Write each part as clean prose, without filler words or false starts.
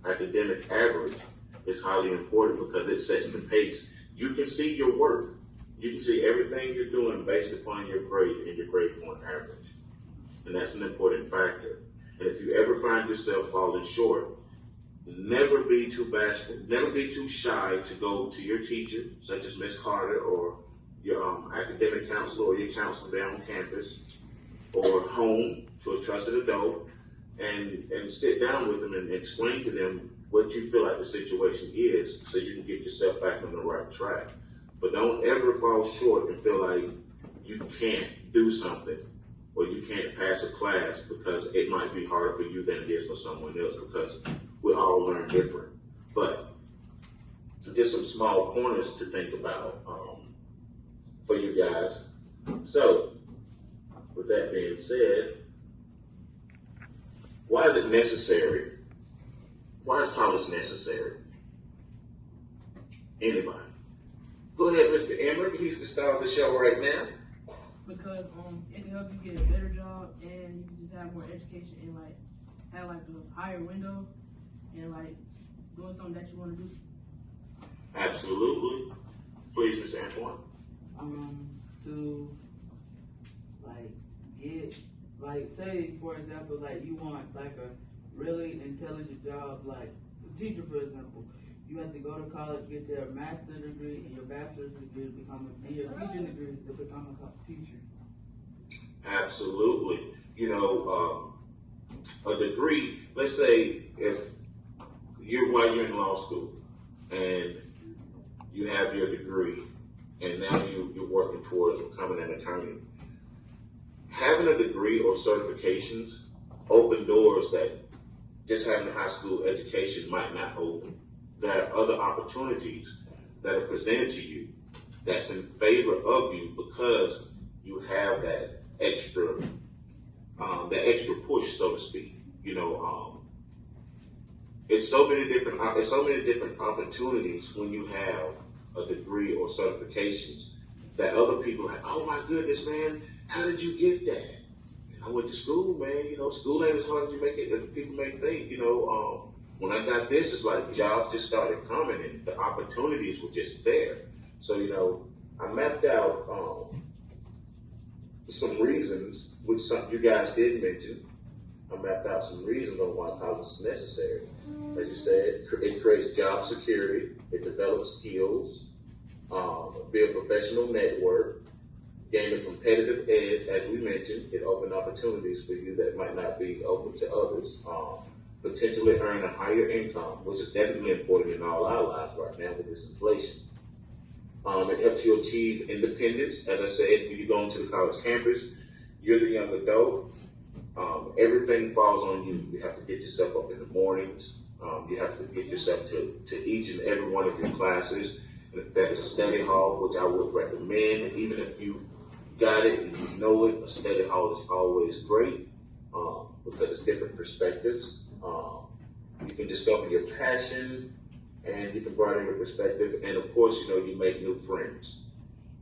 academic average is highly important because it sets the pace. You can see your work. You can see everything you're doing based upon your grade and your grade point average. And that's an important factor. And if you ever find yourself falling short, never be too bashful, never be too shy to go to your teacher, such as Miss Carter or your academic counselor or your counselor there on campus, or home to a trusted adult, and sit down with them and explain to them what you feel like the situation is so you can get yourself back on the right track. But don't ever fall short and feel like you can't do something or you can't pass a class because it might be harder for you than it is for someone else, because we all learn different. But just some small pointers to think about for you guys. So, with that being said, why is it necessary? Why is college necessary? Anybody? Go ahead, Mr. Emmer. He's the star of the show right now. Because it can help you get a better job, and you can just have more education and have a higher window and doing something that you want to do. Absolutely. Please, Mr. Antoine. To get say for example, you want a really intelligent job, like a teacher, for example. You have to go to college, get your master's degree and your bachelor's degree to become and your teaching degree to become a teacher. Absolutely. A degree, let's say while you're in law school and you have your degree and now you're working towards becoming an attorney. Having a degree or certifications open doors that just having a high school education might not open. There are other opportunities that are presented to you that's in favor of you because you have that extra push, so to speak. It's so many different opportunities when you have a degree or certifications that other people have. Oh my goodness, man, how did you get that? And I went to school, man. School ain't as hard as you make it as people may think. When I got this, it's like jobs just started coming and the opportunities were just there. So, I mapped out some reasons, which some you guys did mention. I mapped out some reasons on why college is necessary. As you said, it creates job security, it develops skills, build a professional network, gain a competitive edge. As we mentioned, it opens opportunities for you that might not be open to others. Potentially earn a higher income, which is definitely important in all our lives right now with this inflation. It helps you achieve independence. As I said, when you go into the college campus, you're the young adult. Everything falls on you. You have to get yourself up in the mornings. You have to get yourself to each and every one of your classes. And if that is a study hall, which I would recommend, even if you got it and you know it, a study hall is always great because it's different perspectives. You can discover your passion and you can broaden your perspective. And of course, you make new friends.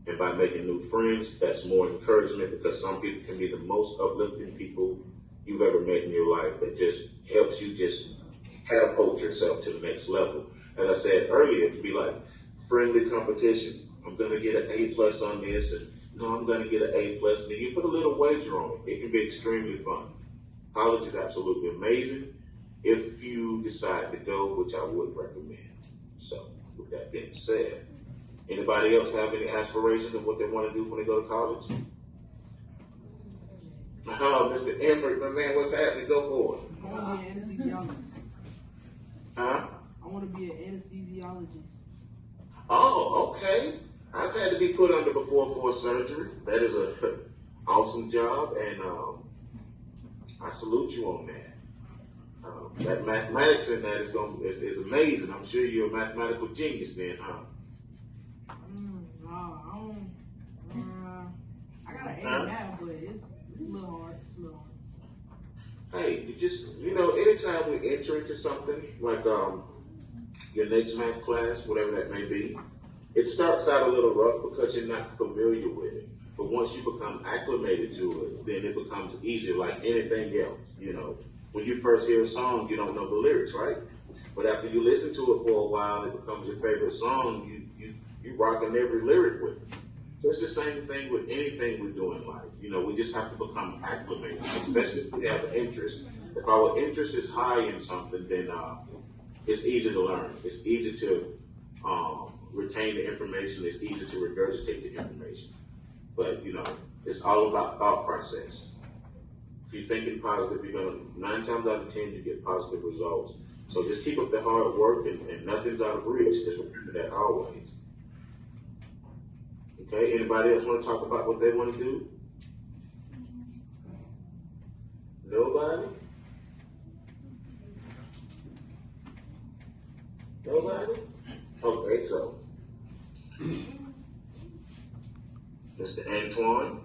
And by making new friends, that's more encouragement because some people can be the most uplifting people you've ever met in your life that just helps you just catapult yourself to the next level. As I said earlier, it can be like friendly competition. I'm going to get an A+ on this, and no, I'm going to get an A+. And then you put a little wager on it. It can be extremely fun. College is absolutely amazing if you decide to go, which I would recommend. So, with that being said, anybody else have any aspirations of what they want to do when they go to college? Oh, Mr. Emmerich, my man, what's happening? Go for it. I want to be an anesthesiologist. Huh? I want to be an anesthesiologist. Oh, okay. I've had to be put under before for surgery. That is a awesome job, and I salute you on that. That mathematics in that is amazing. I'm sure you're a mathematical genius then, huh? I got an A now, but it's a little hard. Hey, anytime we enter into something like your next math class, whatever that may be, it starts out a little rough because you're not familiar with it. But once you become acclimated to it, then it becomes easier like anything else. When you first hear a song, you don't know the lyrics, right? But after you listen to it for a while, it becomes your favorite song. You rocking every lyric with it. So it's the same thing with anything we do in life. You know, we just have to become acclimated, especially if we have an interest. If our interest is high in something, then it's easy to learn. It's easy to retain the information. It's easy to regurgitate the information. But, you know, it's all about thought process. If you're thinking positive, you're going to, 9 times out of 10, you get positive results. So just keep up the hard work, and nothing's out of reach. Just remember that always. Okay, anybody else want to talk about what they want to do? Nobody? Nobody? Okay, so Mr. Antoine?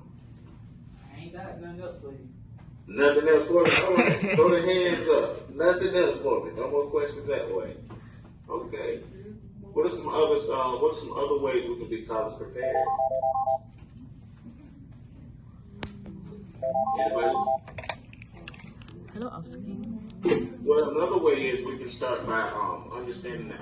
I ain't got nothing else for you. Nothing else for me? All right, throw the hands up. Nothing else for me. No more questions that way. Okay. What are some other ways we can be college prepared? Anybody? Hello, I'm speaking. Well, another way is we can start by understanding the